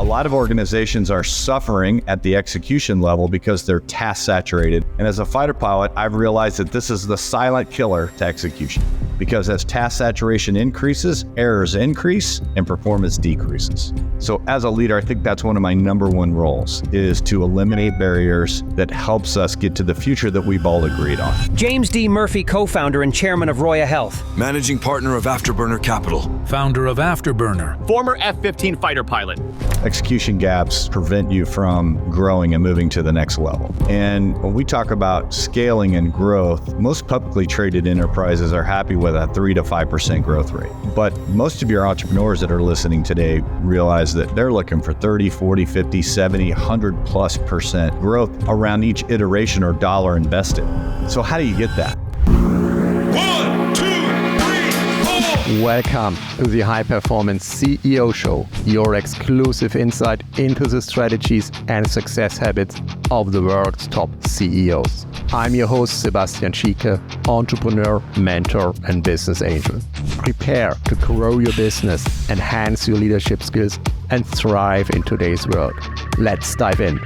lot of organizations are suffering at the execution level because they're task saturated. And as a fighter pilot, I've realized that this is the silent killer to execution, because as task saturation increases, errors increase and performance decreases. So as a leader, I think that's one of my number one roles, is to eliminate barriers that helps us get to the future that we've all agreed on. James D. Murphy, co-founder and chairman of Roya Health. Managing partner of Afterburner Capital. Founder of Afterburner. Former F-15 fighter pilot. Execution gaps prevent you from growing and moving to the next level. And when we talk about scaling and growth, most publicly traded enterprises are happy with a 3 to 5% growth rate. But most of your entrepreneurs that are listening today realize that they're looking for 30, 40, 50, 70, 100+% growth around each iteration or dollar invested. So how do you get that? 1, 2, 3, 4. Welcome to the High Performance CEO Show, your exclusive insight into the strategies and success habits of the world's top CEOs. I'm your host, Sebastian Schieke, entrepreneur, mentor, and business angel. Prepare to grow your business, enhance your leadership skills, and thrive in today's world. Let's dive in.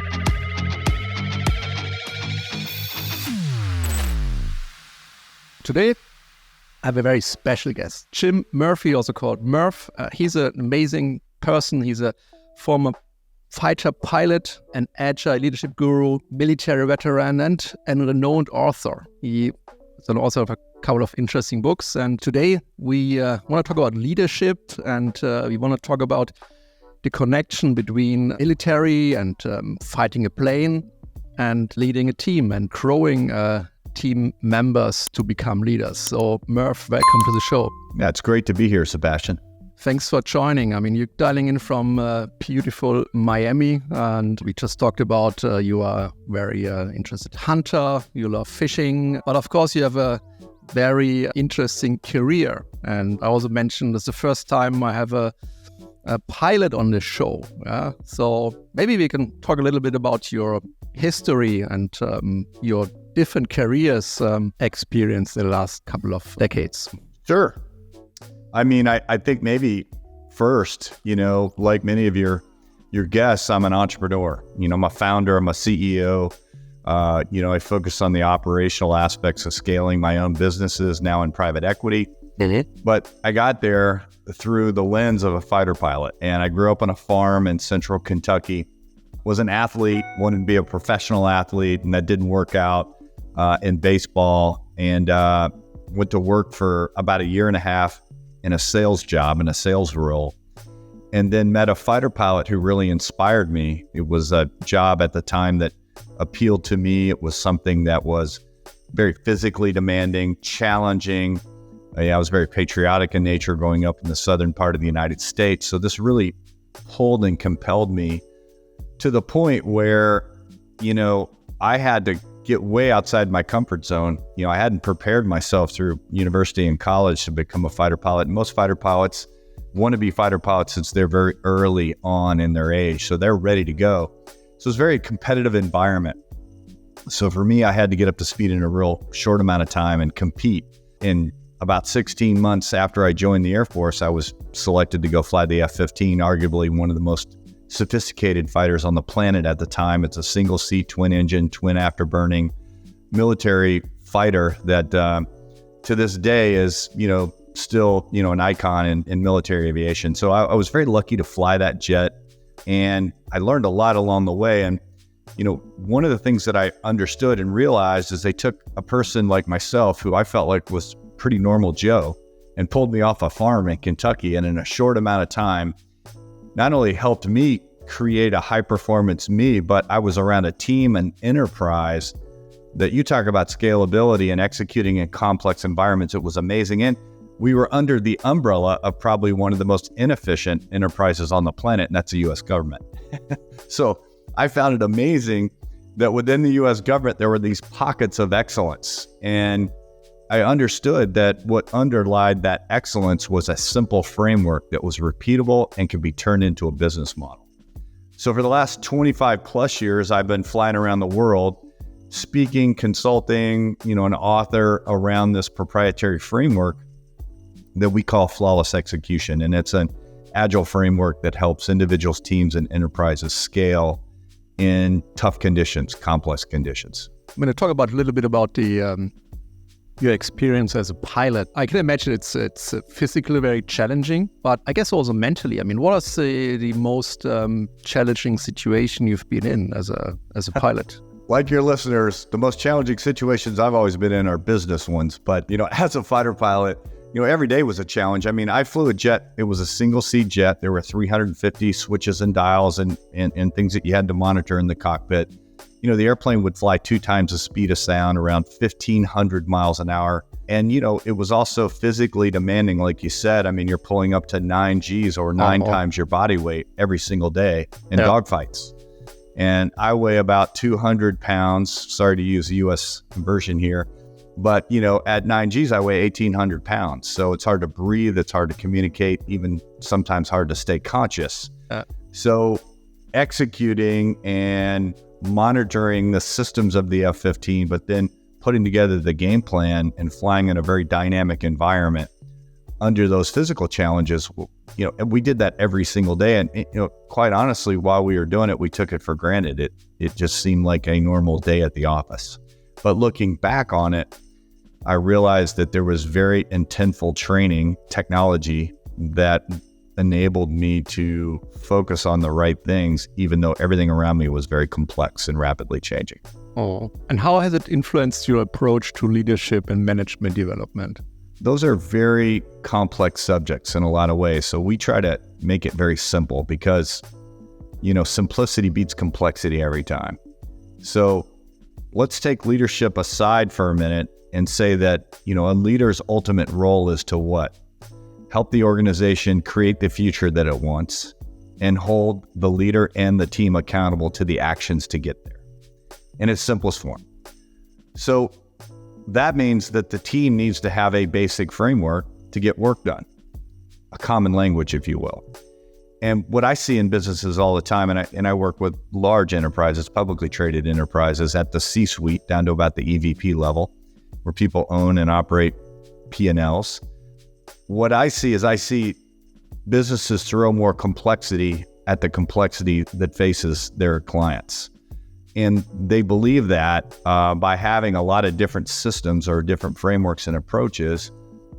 Today, I have a very special guest, Jim Murphy, also called Murph. He's an amazing person. He's a former fighter pilot, an agile leadership guru, military veteran, and a renowned author. He is an author of a couple of interesting books. And today we want to talk about leadership, and we want to talk about the connection between military and fighting a plane and leading a team and growing team members to become leaders. So Murph, welcome to the show. Yeah, it's great to be here, Sebastian. Thanks for joining. I mean, you're dialing in from beautiful Miami, and we just talked about you are a very interested hunter, you love fishing, but of course you have a very interesting career. And I also mentioned it's the first time I have a pilot on the show. Yeah? So maybe we can talk a little bit about your history and your different careers experience in the last couple of decades. Sure. I mean, I think maybe first, like many of your guests, I'm an entrepreneur. I'm a founder, I'm a CEO. I focus on the operational aspects of scaling my own businesses now in private equity. Mm-hmm. But I got there through the lens of a fighter pilot. And I grew up on a farm in central Kentucky, was an athlete, wanted to be a professional athlete, and that didn't work out in baseball, and went to work for about a year and a half in a sales job, in a sales role, and then met a fighter pilot who really inspired me. It was a job at the time that appealed to me. It was something that was very physically demanding, challenging. I was very patriotic in nature growing up in the southern part of the United States. So this really pulled and compelled me to the point where, I had to get way outside my comfort zone. I hadn't prepared myself through university and college to become a fighter pilot. And most fighter pilots want to be fighter pilots since they're very early on in their age. So they're ready to go. So it's a very competitive environment. So for me, I had to get up to speed in a real short amount of time and compete. In about 16 months after I joined the Air Force, I was selected to go fly the F-15, arguably one of the most sophisticated fighters on the planet at the time. It's a single seat, twin engine, twin afterburning military fighter that to this day is, still, an icon in military aviation. So I was very lucky to fly that jet, and I learned a lot along the way. And, one of the things that I understood and realized is they took a person like myself, who I felt like was pretty normal Joe, and pulled me off a farm in Kentucky, and in a short amount of time, not only helped me create a high performance me, but I was around a team and enterprise that, you talk about scalability and executing in complex environments. It was amazing. And we were under the umbrella of probably one of the most inefficient enterprises on the planet, and that's the US government. So I found it amazing that within the US government, there were these pockets of excellence. And I understood that what underlied that excellence was a simple framework that was repeatable and could be turned into a business model. So for the last 25 plus years, I've been flying around the world, speaking, consulting, an author around this proprietary framework that we call flawless execution. And it's an agile framework that helps individuals, teams, and enterprises scale in tough conditions, complex conditions. I'm going to talk about a little bit about the your experience as a pilot. I can imagine it's physically very challenging, but I guess also mentally. I mean, what is the most challenging situation you've been in as a pilot? Like your listeners, the most challenging situations I've always been in are business ones. But, as a fighter pilot, every day was a challenge. I mean, I flew a jet. It was a single seat jet. There were 350 switches and dials and things that you had to monitor in the cockpit. The airplane would fly 2 times the speed of sound, around 1,500 miles an hour. And, it was also physically demanding, like you said. I mean, you're pulling up to 9 Gs or 9 times your body weight every single day in dogfights. And I weigh about 200 pounds. Sorry to use the U.S. conversion here. But, at 9 Gs, I weigh 1,800 pounds. So it's hard to breathe. It's hard to communicate, even sometimes hard to stay conscious. So executing and monitoring the systems of the F-15, but then putting together the game plan and flying in a very dynamic environment under those physical challenges, and we did that every single day. And, quite honestly, while we were doing it, we took it for granted. It just seemed like a normal day at the office. But looking back on it, I realized that there was very intentful training technology that enabled me to focus on the right things, even though everything around me was very complex and rapidly changing. And how has it influenced your approach to leadership and management development? Those are very complex subjects in a lot of ways. So we try to make it very simple because, simplicity beats complexity every time. So let's take leadership aside for a minute and say that, a leader's ultimate role is to what? Help the organization create the future that it wants and hold the leader and the team accountable to the actions to get there in its simplest form. So that means that the team needs to have a basic framework to get work done, a common language, if you will. And what I see in businesses all the time, and I work with large enterprises, publicly traded enterprises at the C-suite down to about the EVP level, where people own and operate P&Ls. What I see businesses throw more complexity at the complexity that faces their clients. And they believe that by having a lot of different systems or different frameworks and approaches,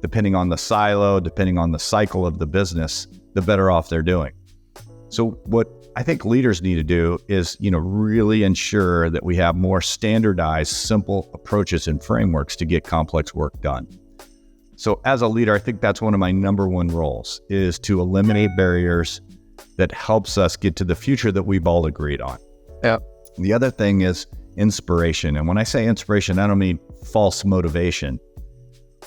depending on the silo, depending on the cycle of the business, the better off they're doing. So what I think leaders need to do is, really ensure that we have more standardized, simple approaches and frameworks to get complex work done. So as a leader, I think that's one of my number one roles, is to eliminate barriers that helps us get to the future that we've all agreed on. Yeah. The other thing is inspiration. And when I say inspiration, I don't mean false motivation.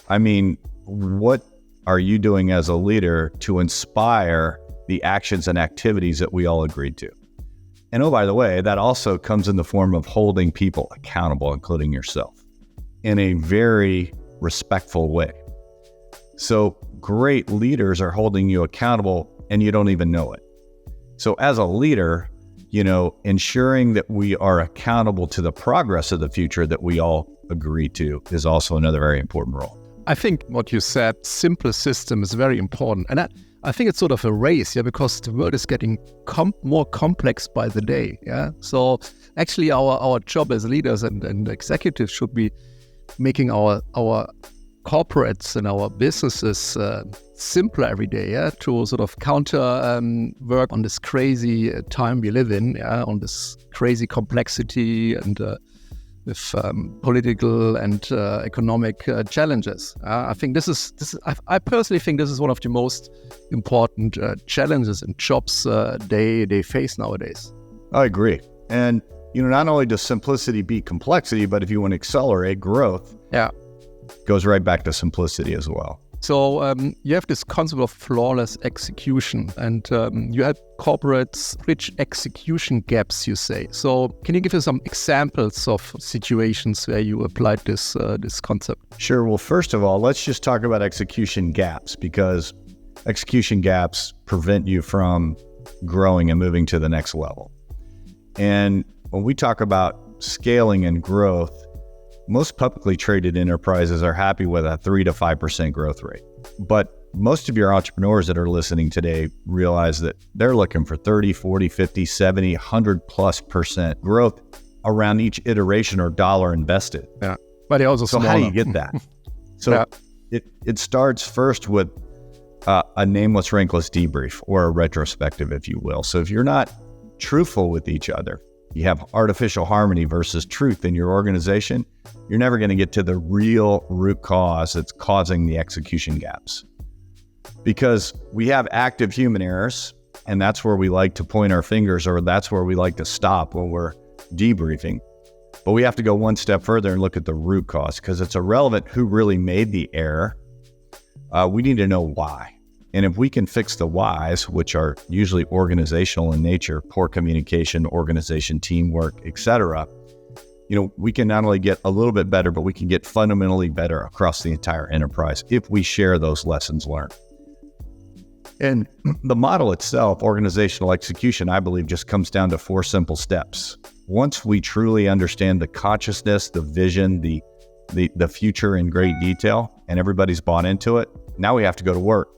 I mean, what are you doing as a leader to inspire the actions and activities that we all agreed to? And oh, by the way, that also comes in the form of holding people accountable, including yourself, in a very respectful way. So great leaders are holding you accountable and you don't even know it. So as a leader, ensuring that we are accountable to the progress of the future that we all agree to is also another very important role. I think what you said, simple system, is very important. And I think it's sort of a race, because the world is getting more complex by the day. Yeah. So actually our job as leaders and executives should be making our corporates and our businesses simpler every day, to sort of counter work on this crazy time we live in, on this crazy complexity and with political and economic challenges. I think I personally think this is one of the most important challenges and jobs they face nowadays. I agree. And, not only does simplicity beat complexity, but if you want to accelerate growth, goes right back to simplicity as well. So you have this concept of flawless execution, and you help corporates bridge execution gaps, you say. So can you give us some examples of situations where you applied this concept? Sure. Well, first of all, let's just talk about execution gaps, because execution gaps prevent you from growing and moving to the next level. And when we talk about scaling and growth, most publicly traded enterprises are happy with a 3 to 5% growth rate. But most of your entrepreneurs that are listening today realize that they're looking for 30, 40, 50, 70, 100+% growth around each iteration or dollar invested. Yeah. But they also So smaller. how do you get that? So it starts first with a nameless, rankless debrief, or a retrospective, if you will. So if you're not truthful with each other, you have artificial harmony versus truth in your organization, you're never going to get to the real root cause that's causing the execution gaps. Because we have active human errors, and that's where we like to point our fingers, or that's where we like to stop when we're debriefing. But we have to go one step further and look at the root cause, because it's irrelevant who really made the error. We need to know why. And if we can fix the whys, which are usually organizational in nature, poor communication, organization, teamwork, etc., we can not only get a little bit better, but we can get fundamentally better across the entire enterprise if we share those lessons learned. And the model itself, organizational execution, I believe, just comes down to 4 simple steps. Once we truly understand the consciousness, the vision, the future in great detail, and everybody's bought into it, now we have to go to work.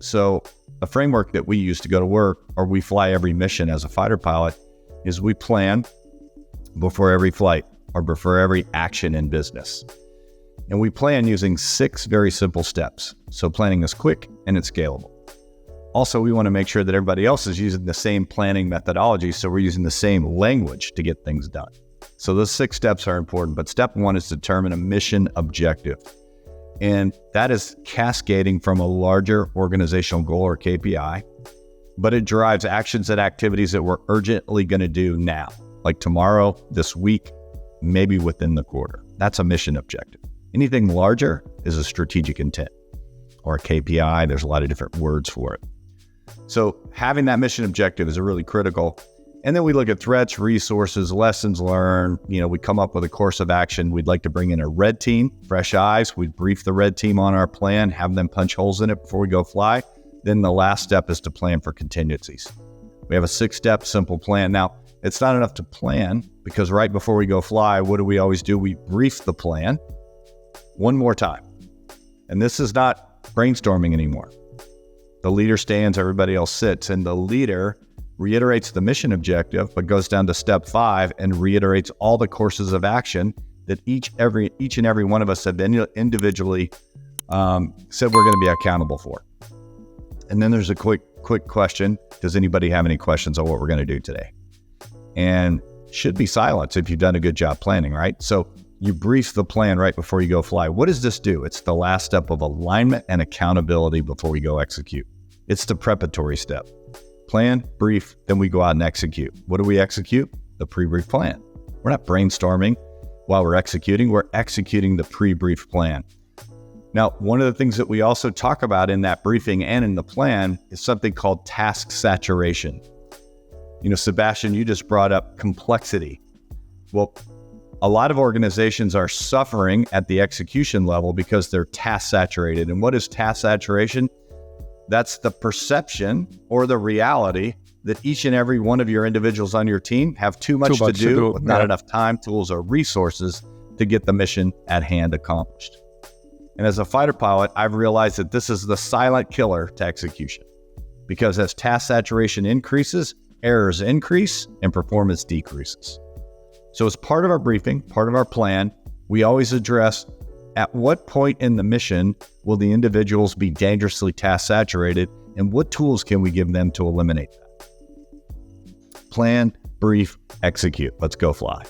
So a framework that we use to go to work, or we fly every mission as a fighter pilot, is we plan before every flight or before every action in business. And we plan using 6 very simple steps. So planning is quick and it's scalable. Also, we want to make sure that everybody else is using the same planning methodology, so we're using the same language to get things done. So those 6 steps are important, but step 1 is to determine a mission objective. And that is cascading from a larger organizational goal or KPI, but it drives actions and activities that we're urgently going to do now, like tomorrow, this week, maybe within the quarter. That's a mission objective. Anything larger is a strategic intent or a KPI. There's a lot of different words for it. So having that mission objective is really critical. And then we look at threats, resources, lessons learned. We come up with a course of action. We'd like to bring in a red team, fresh eyes. We'd brief the red team on our plan, have them punch holes in it before we go fly. Then the last step is to plan for contingencies. We have a 6-step simple plan. Now, it's not enough to plan, because right before we go fly, what do? We brief the plan one more time. And this is not brainstorming anymore. The leader stands, everybody else sits, and the leader reiterates the mission objective, but goes down to step 5 and reiterates all the courses of action that each and every one of us have been individually said we're going to be accountable for. And then there's a quick question. Does anybody have any questions on what we're going to do today? And should be silence if you've done a good job planning, right? So you brief the plan right before you go fly. What does this do? It's the last step of alignment and accountability before we go execute. It's the preparatory step. Plan, brief, then we go out and execute. What do we execute? The pre-brief plan. We're not brainstorming while we're executing. We're executing the pre-brief plan. Now, one of the things that we also talk about in that briefing and in the plan is something called task saturation. Sebastian, you just brought up complexity. Well, a lot of organizations are suffering at the execution level because they're task saturated. And what is task saturation? That's the perception or the reality that each and every one of your individuals on your team have too much to do with not enough time, tools, or resources to get the mission at hand accomplished. And as a fighter pilot, I've realized that this is the silent killer to execution, because as task saturation increases, errors increase and performance decreases. So as part of our briefing, part of our plan, we always address at what point in the mission will the individuals be dangerously task saturated, and what tools can we give them to eliminate that? Plan, brief, execute. Let's go fly.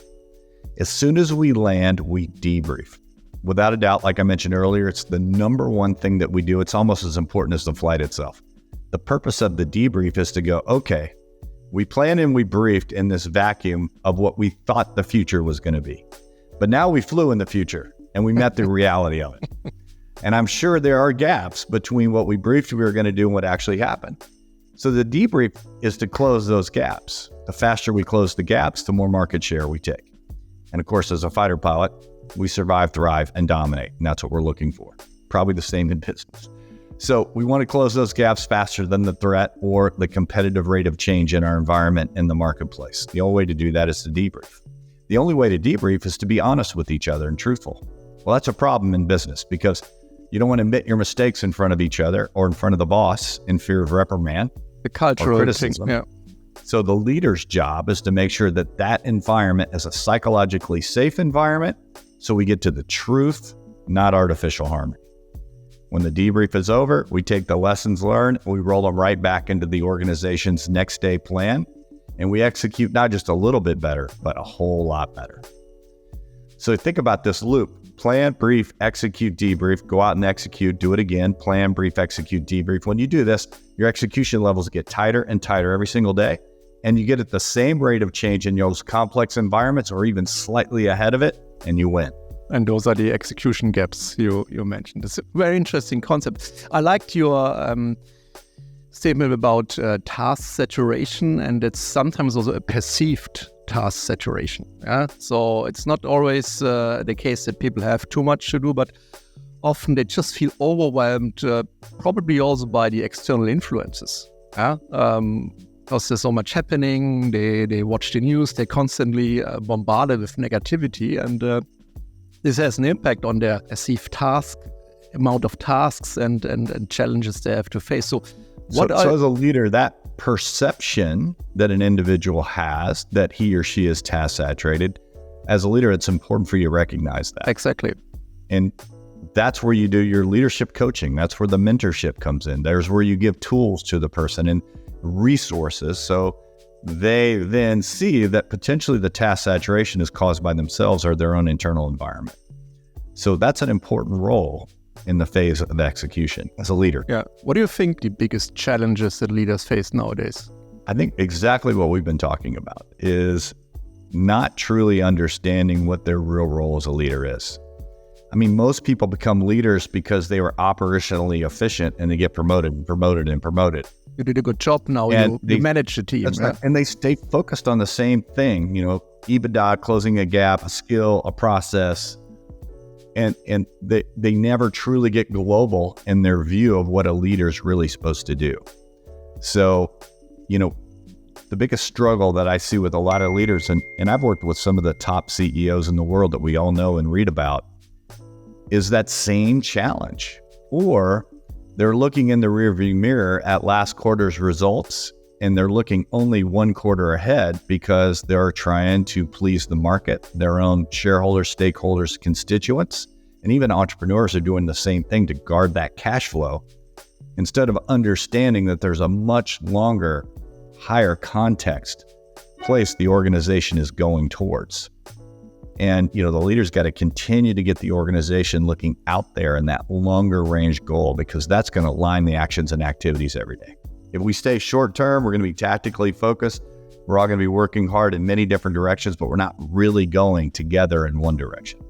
As soon as we land, we debrief. Without a doubt, like I mentioned earlier, it's the number one thing that we do. It's almost as important as the flight itself. The purpose of the debrief is to go, okay, we planned and we briefed in this vacuum of what we thought the future was going to be. But now we flew in the future and we met the reality of it. And I'm sure there are gaps between what we briefed we were going to do and what actually happened. So the debrief is to close those gaps. The faster we close the gaps, the more market share we take. And of course, as a fighter pilot, we survive, thrive, and dominate. And that's what we're looking for. Probably the same in business. So we want to close those gaps faster than the threat or the competitive rate of change in our environment in the marketplace. The only way to do that is to debrief. The only way to debrief is to be honest with each other and truthful. Well, that's a problem in business because You don't want to admit your mistakes in front of each other or in front of the boss in fear of reprimand. The cultural or criticism. thing, yeah. So the leader's job is to make sure that that environment is a psychologically safe environment, so we get to the truth, not artificial harmony. When the debrief is over, we take the lessons learned, we roll them right back into the organization's next day plan, and we execute not just a little bit better, but a whole lot better. So think about this loop. Plan, brief, execute, debrief, go out and execute, do it again, plan, brief, execute, debrief. When you do this, your execution levels get tighter and tighter every single day, and you get at the same rate of change in those complex environments or even slightly ahead of it, and you win. And those are the execution gaps you mentioned. It's a very interesting concept. I liked your statement about task saturation, and it's sometimes also a perceived task saturation. Yeah? So it's not always the case that people have too much to do, but often they just feel overwhelmed, probably also by the external influences. Yeah? Because there's so much happening, they watch the news, they're constantly bombarded with negativity, and this has an impact on their perceived amount of tasks and challenges they have to face. So as a leader, that perception that an individual has that he or she is task saturated, as a leader, it's important for you to recognize that. Exactly. And that's where you do your leadership coaching. That's where the mentorship comes in. There's where you give tools to the person and resources, so they then see that potentially the task saturation is caused by themselves or their own internal environment. So that's an important role in the phase of execution as a leader. Yeah. What do you think the biggest challenges that leaders face nowadays? I think exactly what we've been talking about is not truly understanding what their real role as a leader is. I mean, most people become leaders because they were operationally efficient and they get promoted and promoted and promoted. You did a good job now, you manage the team. Right? And they stay focused on the same thing, EBITDA, closing a gap, a skill, a process. And they never truly get global in their view of what a leader is really supposed to do. So, the biggest struggle that I see with a lot of leaders, and I've worked with some of the top CEOs in the world that we all know and read about, is that same challenge. Or they're looking in the rearview mirror at last quarter's results, and they're looking only one quarter ahead because they're trying to please the market, their own shareholders, stakeholders, constituents, and even entrepreneurs are doing the same thing to guard that cash flow instead of understanding that there's a much longer, higher context place the organization is going towards. And, the leader's got to continue to get the organization looking out there in that longer range goal, because that's going to align the actions and activities every day. If we stay short term, we're going to be tactically focused. We're all going to be working hard in many different directions, but we're not really going together in one direction.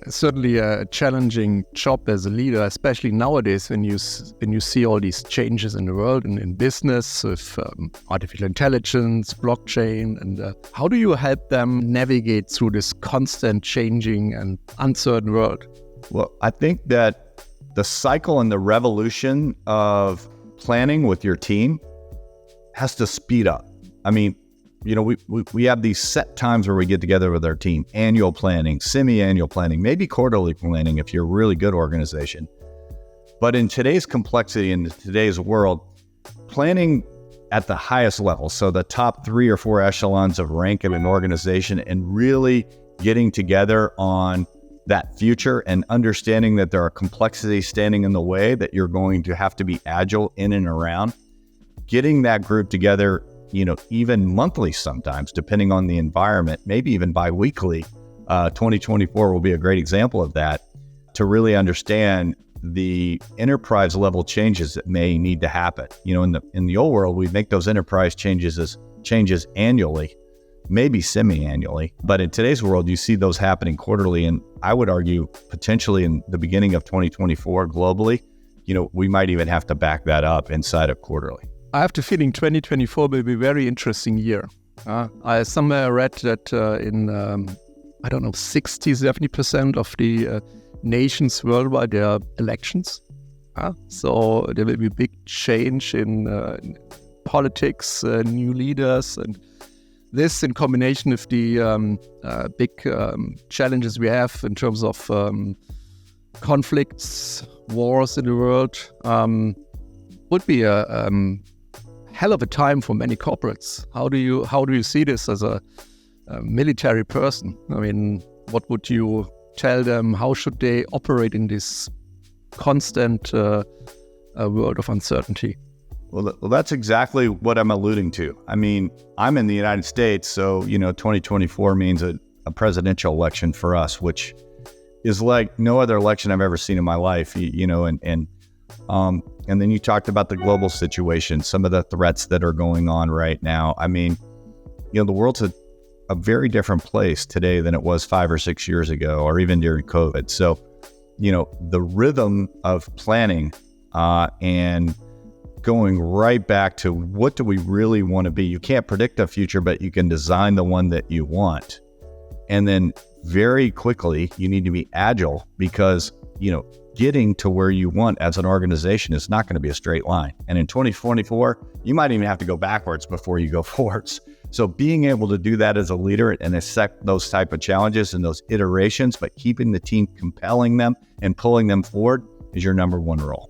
Certainly a challenging job as a leader, especially nowadays when you see all these changes in the world and in business with artificial intelligence, blockchain, and how do you help them navigate through this constant changing and uncertain world? Well, I think that the cycle and the revolution of planning with your team has to speed up. I mean, we have these set times where we get together with our team, annual planning, semi-annual planning, maybe quarterly planning if you're a really good organization. But in today's complexity, in today's world, planning at the highest level, so the top 3 or 4 echelons of rank in an organization, and really getting together on that future and understanding that there are complexities standing in the way that you're going to have to be agile in and around, getting that group together, even monthly sometimes, depending on the environment, maybe even bi-weekly. 2024 will be a great example of that, to really understand the enterprise level changes that may need to happen. In the old world, we make those enterprise changes annually, maybe semi-annually. But in today's world, you see those happening quarterly. And I would argue potentially in the beginning of 2024 globally, we might even have to back that up inside of quarterly. I have the feeling 2024 will be a very interesting year. I somewhere read that in 60-70% of the nations worldwide, there are elections. So there will be a big change in politics, new leaders, and this in combination with the big challenges we have in terms of conflicts, wars in the world, would be a hell of a time for many corporates. How do you see this as a military person? I mean, what would you tell them? How should they operate in this constant world of uncertainty? Well, that's exactly what I'm alluding to. I mean, I'm in the United States, so 2024 means a presidential election for us, which is like no other election I've ever seen in my life. And then you talked about the global situation, some of the threats that are going on right now. I mean, the world's a very different place today than it was 5 or 6 years ago, or even during COVID. So, the rhythm of planning and going right back to what do we really want to be? You can't predict the future, but you can design the one that you want. And then very quickly, you need to be agile because, getting to where you want as an organization is not going to be a straight line. And in 2024, you might even have to go backwards before you go forwards. So being able to do that as a leader and accept those type of challenges and those iterations, but keeping the team, compelling them and pulling them forward is your number one role.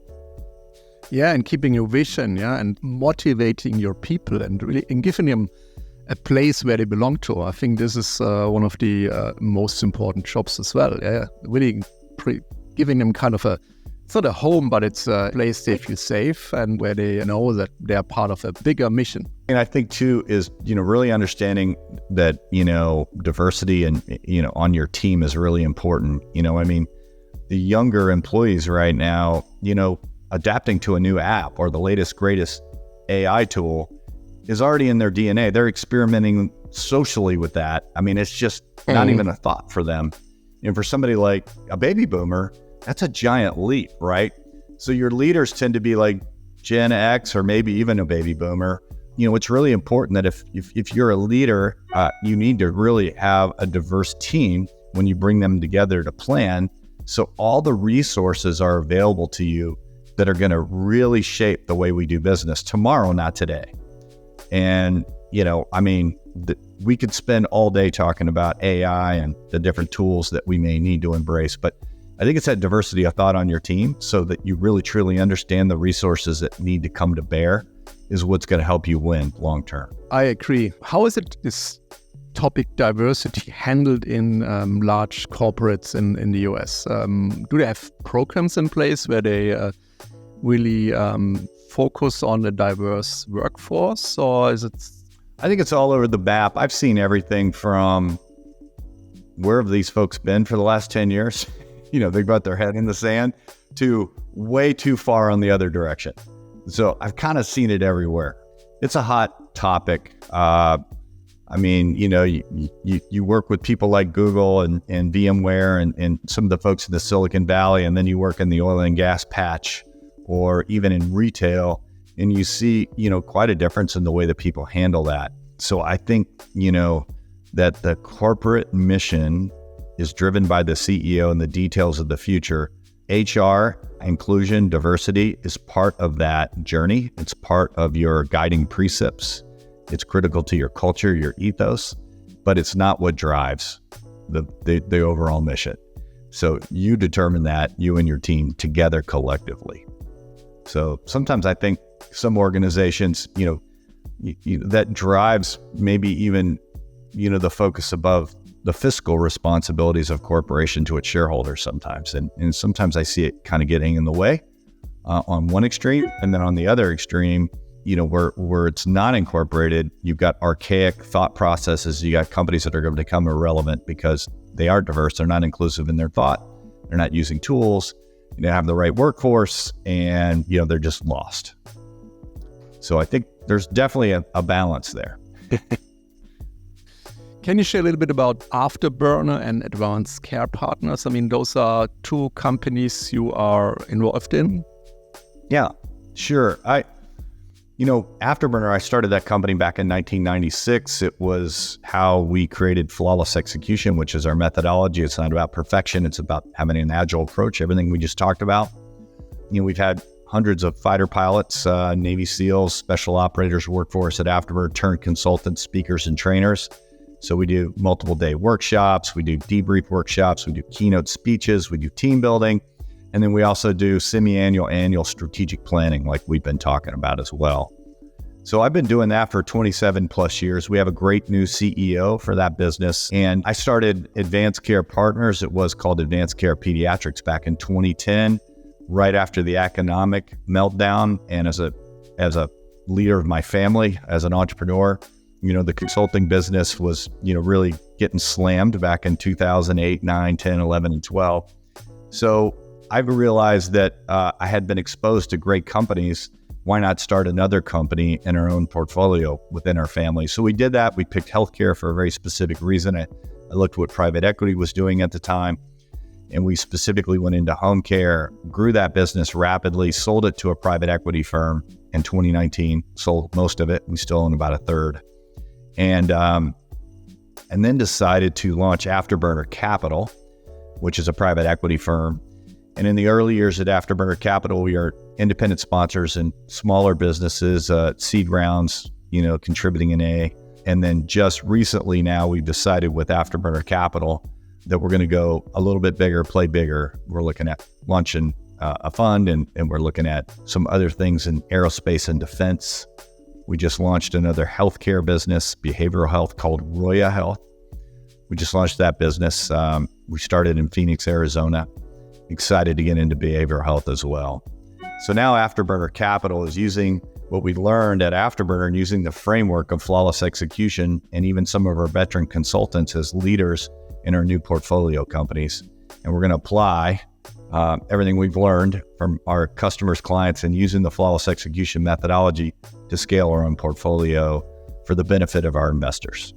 Yeah, and keeping your vision, and motivating your people and really and giving them a place where they belong to. I think this is one of the most important jobs as well. Yeah, really giving them kind of it's not a home, but it's a place they feel safe and where they know that they are part of a bigger mission. And I think too is, really understanding that, diversity and, on your team is really important. I mean, the younger employees right now, adapting to a new app or the latest, greatest AI tool is already in their DNA. They're experimenting socially with that. I mean, it's just not even a thought for them. And for somebody like a baby boomer, that's a giant leap, right? So your leaders tend to be like Gen X or maybe even a baby boomer. It's really important that if you're a leader, you need to really have a diverse team when you bring them together to plan. So all the resources are available to you that are going to really shape the way we do business tomorrow, not today. And, we could spend all day talking about AI and the different tools that we may need to embrace, but I think it's that diversity of thought on your team so that you really truly understand the resources that need to come to bear is what's going to help you win long term. I agree. How is this topic diversity handled in large corporates in the US? Do they have programs in place where they really focus on a diverse workforce, or is it? I think it's all over the map. I've seen everything from where have these folks been for the last 10 years? They've got their head in the sand to way too far on the other direction. So I've kind of seen it everywhere. It's a hot topic. You work with people like Google and VMware and some of the folks in the Silicon Valley, and then you work in the oil and gas patch or even in retail, and you see, quite a difference in the way that people handle that. So I think, that the corporate mission is driven by the CEO and the details of the future. HR, inclusion, diversity is part of that journey. It's part of your guiding precepts. It's critical to your culture, your ethos, but it's not what drives the overall mission. So you determine that, you and your team together collectively. So sometimes I think some organizations, that drives maybe even, the focus above the fiscal responsibilities of corporation to its shareholders sometimes. And sometimes I see it kind of getting in the way on one extreme. And then on the other extreme, where it's not incorporated, you've got archaic thought processes. You got companies that are going to become irrelevant because they are diverse. They're not inclusive in their thought. They're not using tools. They have the right workforce, and they're just lost. So I think there's definitely a balance there. Can you share a little bit about Afterburner and Advanced Care Partners? I mean, those are two companies you are involved in. Yeah, sure. Afterburner, I started that company back in 1996. It was how we created flawless execution, which is our methodology. It's not about perfection. It's about having an agile approach, everything we just talked about. We've had hundreds of fighter pilots, Navy SEALs, special operators work for us at Afterburner, turned consultants, speakers, and trainers. So we do multiple day workshops. We do debrief workshops. We do keynote speeches. We do team building. And then we also do semi-annual, annual strategic planning like we've been talking about as well. So I've been doing that for 27 plus years. We have a great new CEO for that business. And I started Advanced Care Partners. It was called Advanced Care Pediatrics back in 2010, right after the economic meltdown. And as a leader of my family, as an entrepreneur, the consulting business was, really getting slammed back in 2008, 9, 10, 11, and 12. So I've realized that I had been exposed to great companies. Why not start another company in our own portfolio within our family? So we did that. We picked healthcare for a very specific reason. I looked what private equity was doing at the time, and we specifically went into home care, grew that business rapidly, sold it to a private equity firm in 2019, sold most of it. We still own about a third. And then decided to launch Afterburner Capital, which is a private equity firm. And in the early years at Afterburner Capital, we are independent sponsors in smaller businesses, seed rounds, contributing an A. And then just recently now we've decided with Afterburner Capital that we're going to go a little bit bigger, play bigger. We're looking at launching a fund and we're looking at some other things in aerospace and defense. We just launched another healthcare business, behavioral health, called Roya Health. We just launched that business. We started in Phoenix, Arizona. Excited to get into behavioral health as well. So now Afterburner Capital is using what we learned at Afterburner and using the framework of flawless execution and even some of our veteran consultants as leaders in our new portfolio companies. And we're going to apply everything we've learned from our customers, clients, and using the flawless execution methodology to scale our own portfolio for the benefit of our investors.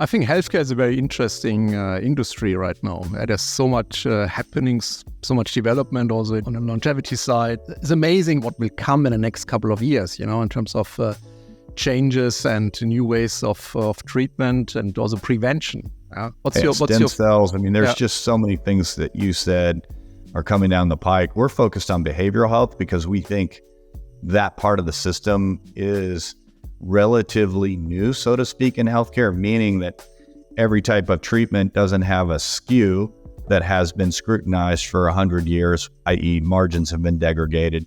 I think healthcare is a very interesting industry right now. There's so much happening, so much development also on the longevity side. It's amazing what will come in the next couple of years, in terms of changes and new ways of treatment and also prevention. What's your cells? There's just so many things that you said are coming down the pike. We're focused on behavioral health because we think that part of the system is relatively new, so to speak, in healthcare, meaning that every type of treatment doesn't have a skew that has been scrutinized for 100 years, i.e. margins have been degraded.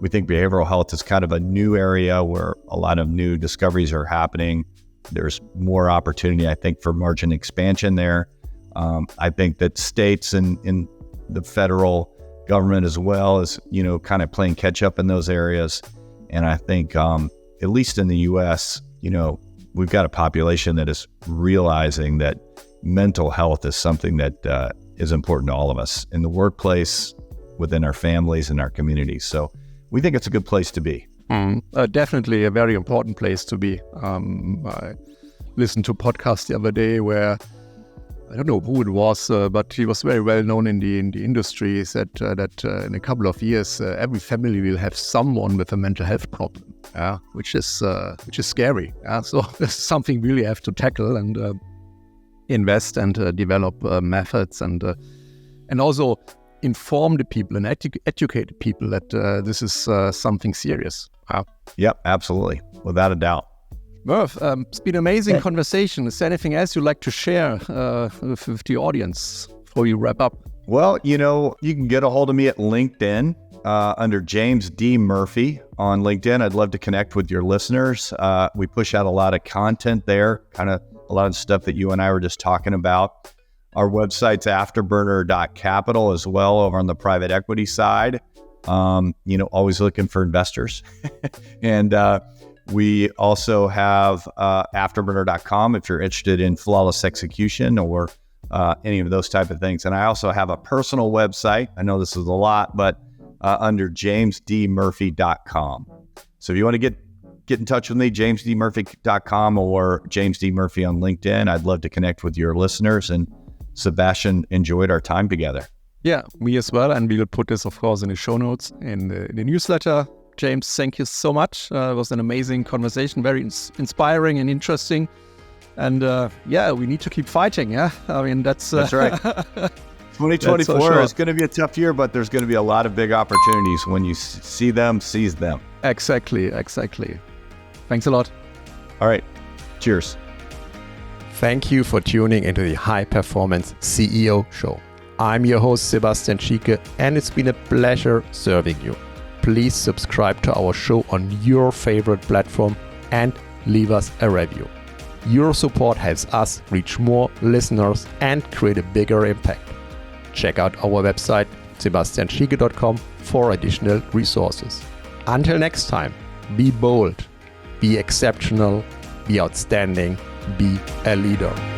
We think behavioral health is kind of a new area where a lot of new discoveries are happening. There's more opportunity, I think, for margin expansion there. I think that states and in the federal government as well is, kind of playing catch up in those areas. And I think, at least in the US, we've got a population that is realizing that mental health is something that is important to all of us in the workplace, within our families and our communities. So we think it's a good place to be. Definitely a very important place to be. I listened to a podcast the other day where, I don't know who it was, but he was very well known in the industry. He said that in a couple of years, every family will have someone with a mental health problem, which is scary. So this is something we really have to tackle and invest and develop methods and also inform the people and educate the people that this is something serious. Yep, absolutely, without a doubt. Murph, it's been an amazing conversation. Is there anything else you'd like to share with the audience before you wrap up? Well, you can get a hold of me at LinkedIn under James D. Murphy on LinkedIn. I'd love to connect with your listeners. We push out a lot of content there, kind of a lot of stuff that you and I were just talking about. Our website's afterburner.capital as well over on the private equity side. Always looking for investors. And we also have afterburner.com if you're interested in flawless execution or any of those type of things. And I also have a personal website. I know this is a lot, but under jamesdmurphy.com. So if you want to get in touch with me, jamesdmurphy.com or James D. Murphy on LinkedIn. I'd love to connect with your listeners. And Sebastian, enjoyed our time together. Yeah, me as well. And we will put this, of course, in the show notes in the newsletter. James, thank you so much. It was an amazing conversation, very inspiring and interesting. And we need to keep fighting. Yeah, that's right. 2024 is going to be a tough year, but there's going to be a lot of big opportunities. When you see them, seize them. Exactly. Thanks a lot. All right. Cheers. Thank you for tuning into the High Performance CEO Show. I'm your host, Sebastian Schieke, and it's been a pleasure serving you. Please subscribe to our show on your favorite platform and leave us a review. Your support helps us reach more listeners and create a bigger impact. Check out our website, sebastianschieke.com, for additional resources. Until next time, be bold, be exceptional, be outstanding, be a leader.